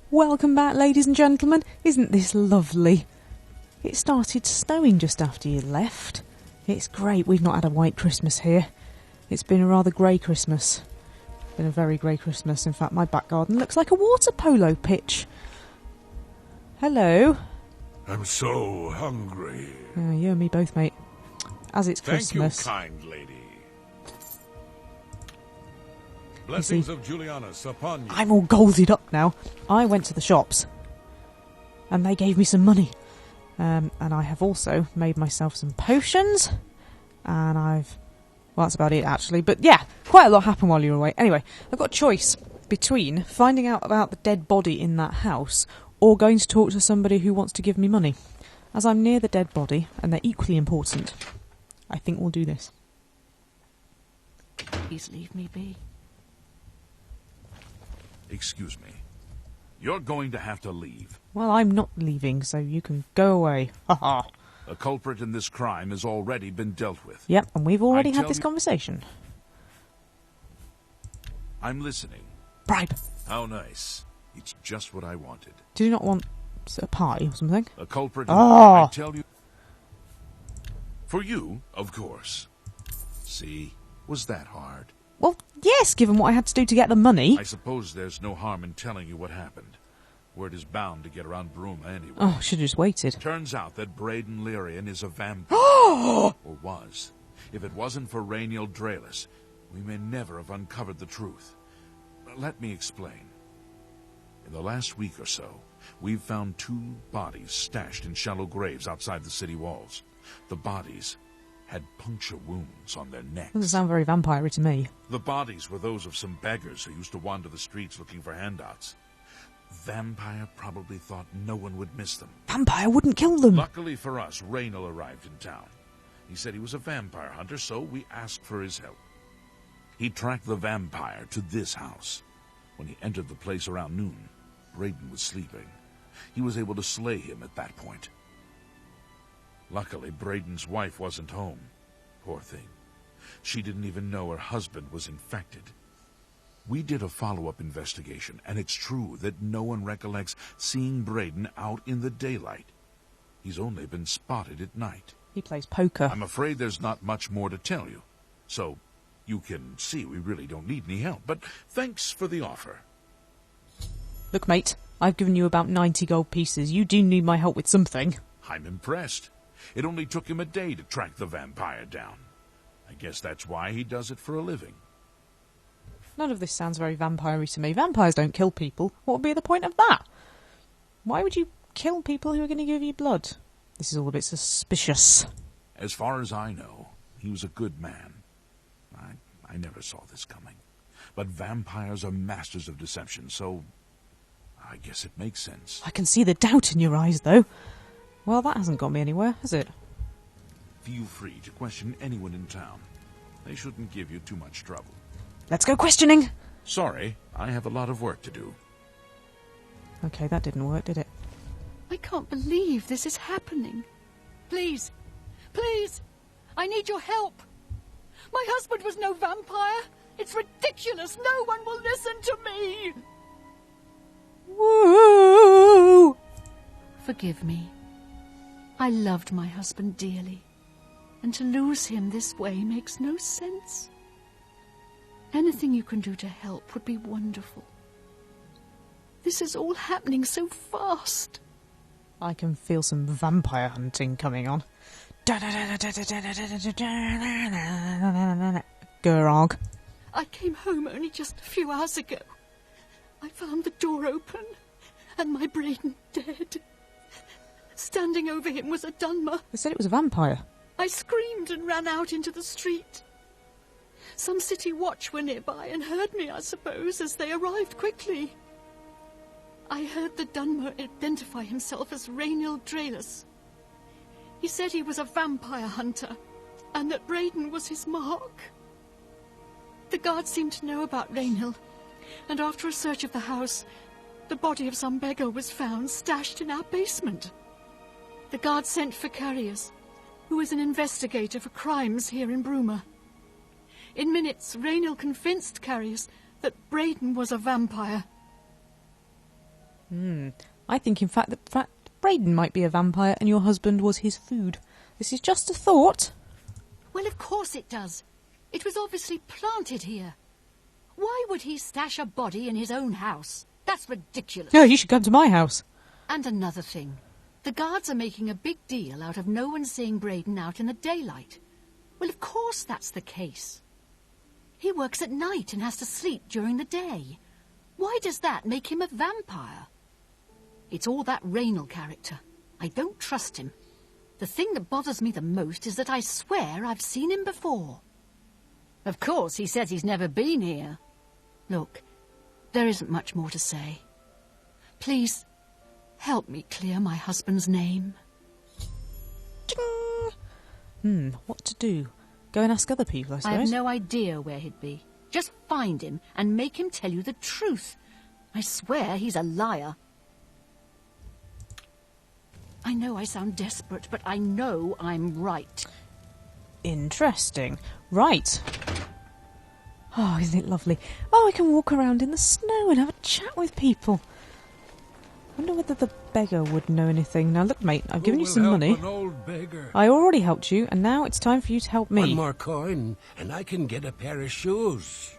Welcome back, ladies and gentlemen. Isn't this lovely? It started snowing just after you left. It's great. We've not had a white Christmas here. It's been a rather grey Christmas. Been a very grey Christmas. In fact, my back garden looks like a water polo pitch. Hello. I'm so hungry. You and me both, mate. As it's Christmas. Thank you, kind lady. Blessings of Julianus upon you. I'm all golded up now. I went to the shops and they gave me some money. And I have also made myself some potions. And well, that's about it actually. But yeah, quite a lot happened while you were away. Anyway, I've got a choice between finding out about the dead body in that house or going to talk to somebody who wants to give me money. As I'm near the dead body and they're equally important, I think we'll do this. Please leave me be. Excuse me. You're going to have to leave. Well, I'm not leaving, so you can go away. Ha ha. A culprit in this crime has already been dealt with. Yep, and we've already had this conversation. I'm listening. Bribe. How nice. It's just what I wanted. Do you not want a pie or something? A culprit. Oh. I tell you. For you, of course. See, was that hard? Well, yes, given what I had to do to get the money. I suppose there's no harm in telling you what happened. Word is bound to get around Bruma anyway. Oh, should have just waited. Turns out that Braden Lyrian is a vampire. Or was. If it wasn't for Rainiel Draelis, we may never have uncovered the truth. Let me explain. In the last week or so, we've found 2 bodies stashed in shallow graves outside the city walls. The bodies had puncture wounds on their necks. Doesn't sound very vampire-y to me. The bodies were those of some beggars who used to wander the streets looking for handouts. Vampire probably thought no one would miss them. Vampire wouldn't kill them. Luckily for us, Raynal arrived in town. He said he was a vampire hunter, so we asked for his help. He tracked the vampire to this house. When he entered the place around noon, Braden was sleeping. He was able to slay him at that point. Luckily, Braden's wife wasn't home. Poor thing. She didn't even know her husband was infected. We did a follow-up investigation, and it's true that no one recollects seeing Braden out in the daylight. He's only been spotted at night. He plays poker. I'm afraid there's not much more to tell you. So, you can see we really don't need any help, but thanks for the offer. Look, mate, I've given you about 90 gold pieces. You do need my help with something. I'm impressed. It only took him a day to track the vampire down. I guess that's why he does it for a living. None of this sounds very vampire-y to me. Vampires don't kill people. What would be the point of that? Why would you kill people who are going to give you blood? This is all a bit suspicious. As far as I know, he was a good man. I never saw this coming. But vampires are masters of deception, so I guess it makes sense. I can see the doubt in your eyes, though. Well, that hasn't got me anywhere, has it? Feel free to question anyone in town. They shouldn't give you too much trouble. Let's go questioning! Sorry, I have a lot of work to do. Okay, that didn't work, did it? I can't believe this is happening. Please, please, I need your help. My husband was no vampire. It's ridiculous. No one will listen to me. Woo! Forgive me. I loved my husband dearly, and to lose him this way makes no sense. Anything you can do to help would be wonderful. This is all happening so fast. I can feel some vampire hunting coming on. Gurog. I came home only just a few hours ago. I found the door open, and my Braden dead. Standing over him was a Dunmer. They said it was a vampire. I screamed and ran out into the street. Some city watch were nearby and heard me, I suppose, as they arrived quickly. I heard the Dunmer identify himself as Rainiel Draelis. He said he was a vampire hunter, and that Braden was his mark. The guards seemed to know about Rainiel, and after a search of the house, the body of some beggar was found stashed in our basement. The guards sent for Carius, who is an investigator for crimes here in Bruma. In minutes, Rainiel convinced Carius that Braden was a vampire. I think, in fact, that Braden might be a vampire and your husband was his food. This is just a thought. Well, of course it does. It was obviously planted here. Why would he stash a body in his own house? That's ridiculous. Oh, you should come to my house. And another thing. The guards are making a big deal out of no one seeing Braden out in the daylight. Well, of course that's the case. He works at night and has to sleep during the day. Why does that make him a vampire? It's all that Raynal character. I don't trust him. The thing that bothers me the most is that I swear I've seen him before. Of course, he says he's never been here. Look, there isn't much more to say. Please, help me clear my husband's name. What to do? Go and ask other people, I suppose. I have no idea where he'd be. Just find him and make him tell you the truth. I swear he's a liar. I know I sound desperate, but I know I'm right. Interesting. Right. Oh, isn't it lovely? Oh, I can walk around in the snow and have a chat with people. I wonder whether the beggar would know anything. Now, look, mate, I've given you some money. An old beggar? I already helped you, and now it's time for you to help me. One more coin, and I can get a pair of shoes.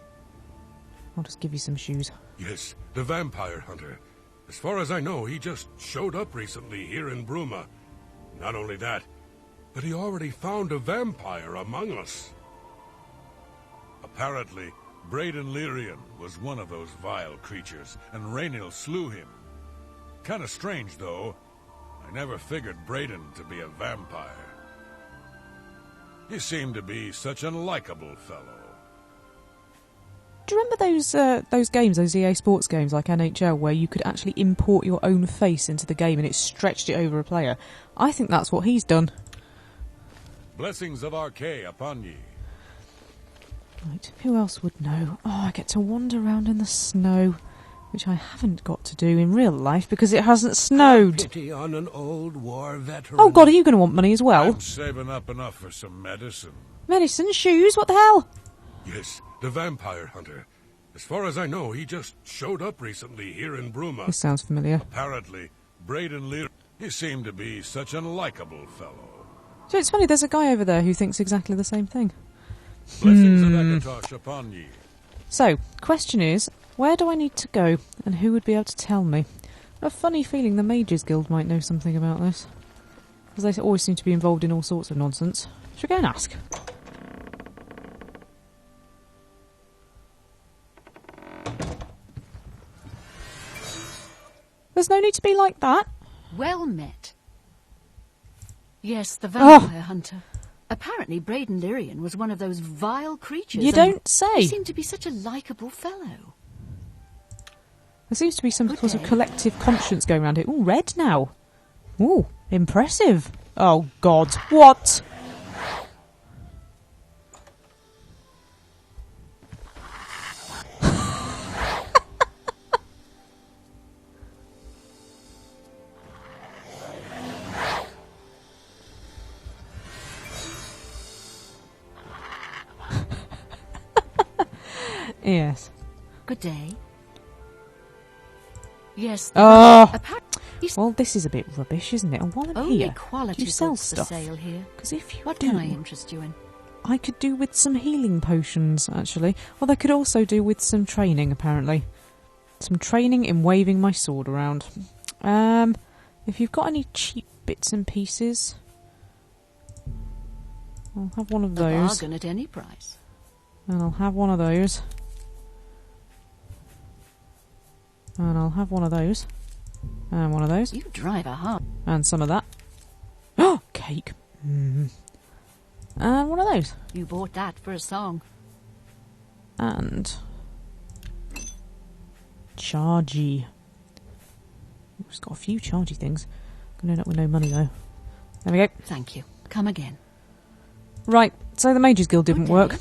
I'll just give you some shoes. Yes, the vampire hunter. As far as I know, he just showed up recently here in Bruma. Not only that, but he already found a vampire among us. Apparently, Braden Lyrian was one of those vile creatures, and Raynal slew him. Kinda strange, though. I never figured Braden to be a vampire. He seemed to be such a likable fellow. Do you remember those games, those EA Sports games like NHL, where you could actually import your own face into the game and it stretched it over a player? I think that's what he's done. Blessings of Archay upon ye. Right, who else would know? Oh, I get to wander around in the snow, which I haven't got to do in real life because it hasn't snowed. Pity on an old war veteran. Oh God, are you going to want money as well? I'm saving up enough for some medicine. Medicine, shoes, what the hell? Yes, the vampire hunter. As far as I know, he just showed up recently here in Bruma. This sounds familiar. Apparently, Braden Lear. He seemed to be such a likable fellow. So it's funny, there's a guy over there who thinks exactly the same thing. Blessings of Akatosh upon ye. So, question is, where do I need to go, and who would be able to tell me? I have a funny feeling the Mages Guild might know something about this, because they always seem to be involved in all sorts of nonsense. Should we go and ask? There's no need to be like that. Well met. Yes, the vampire hunter. Apparently Braden Lyrian was one of those vile creatures. You don't say. He seemed to be such a likeable fellow. There seems to be some sort of collective conscience going around here. Ooh, red now. Ooh, impressive. Oh, God. What? Yes. Good day. Yes. Oh. Well, this is a bit rubbish, isn't it? And while I'm only here, quality do you sell goods for stuff? sale here. Because if you What do, can I interest you in? I could do with some healing potions, actually. Well, they could also do with some training, apparently. Some training in waving my sword around. If you've got any cheap bits and pieces, I'll have one of A those. bargain at any price. And I'll have one of those. And I'll have one of those. And one of those. You drive a hard. And some of that. Oh, cake. And one of those. You bought that for a song. And chargy. It's got a few chargy things. Gonna end up with no money though. There we go. Thank you. Come again. Right, so the Mages Guild didn't Good day. work.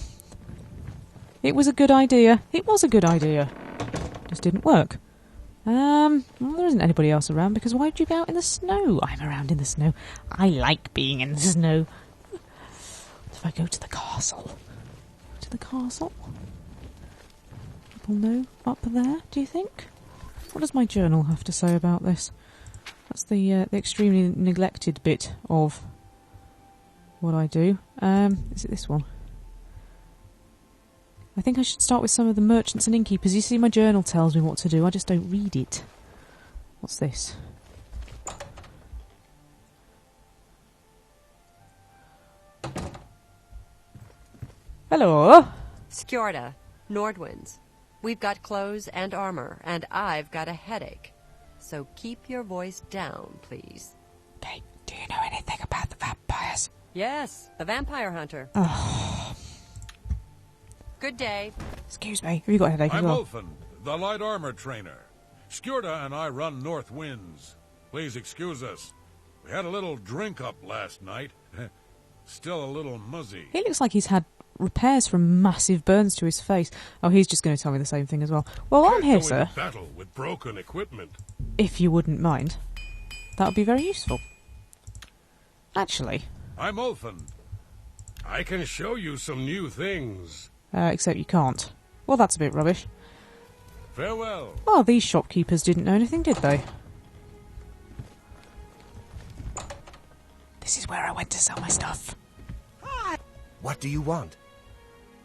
It was a good idea. It was a good idea. Just didn't work. Well, there isn't anybody else around because why would you be out in the snow? I'm around in the snow. I like being in the snow. If I go to the castle. To the castle? People know up there, do you think? What does my journal have to say about this? That's the extremely neglected bit of what I do. Is it this one? I think I should start with some of the merchants and innkeepers. You see, my journal tells me what to do. I just don't read it. What's this? Hello. Skjorda, Nordwinds. We've got clothes and armor, and I've got a headache. So keep your voice down, please. Hey, do you know anything about the vampires? Yes, the vampire hunter. Oh. Good day. Excuse me, have you got a headache as I'm well? Ulfin, the light armor trainer. Skjorda and I run North Winds. Please excuse us. We had a little drink up last night. Still a little muzzy. He looks like he's had repairs from massive burns to his face. Oh, he's just going to tell me the same thing as well. Well, I'm here, sir. Into battle with broken equipment. If you wouldn't mind. That would be very useful. Actually. I'm Ulfin. I can show you some new things. Except you can't. Well, that's a bit rubbish. Farewell. Well, these shopkeepers didn't know anything, did they? This is where I went to sell my stuff. What do you want?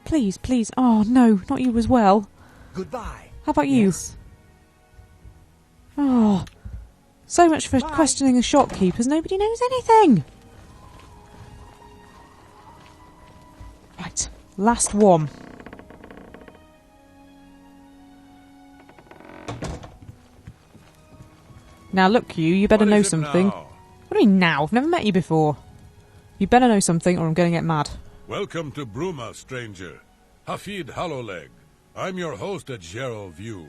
Please, please. Oh, no, not you as well. Goodbye. How about you? Yes. Oh, so much for questioning the shopkeepers. Nobody knows anything. Right, last one. Now look, you better What know is it something. now? What do you mean now? I've never met you before. You better know something or I'm going to get mad. Welcome to Bruma, stranger. Hafid Hollowleg. I'm your host at Gerald View.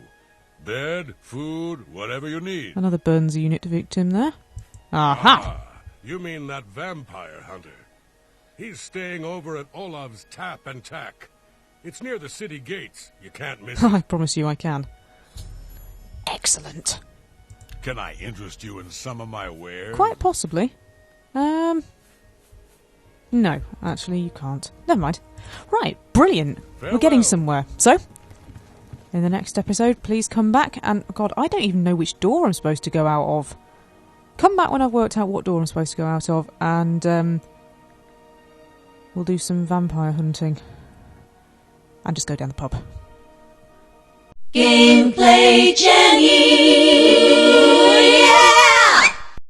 Bed, food, whatever you need. Another Burns unit victim there. Aha! Ah, you mean that vampire hunter. He's staying over at Olav's Tap and Tack. It's near the city gates. You can't miss it. I promise you I can. Excellent. Can I interest you in some of my wares? Quite possibly. No, actually you can't. Never mind. Right, brilliant. We're getting Farewell. somewhere. So, in the next episode, please come back and... God, I don't even know which door I'm supposed to go out of. Come back when I've worked out what door I'm supposed to go out of and, we'll do some vampire hunting. And just go down the pub. Gameplay Jenny.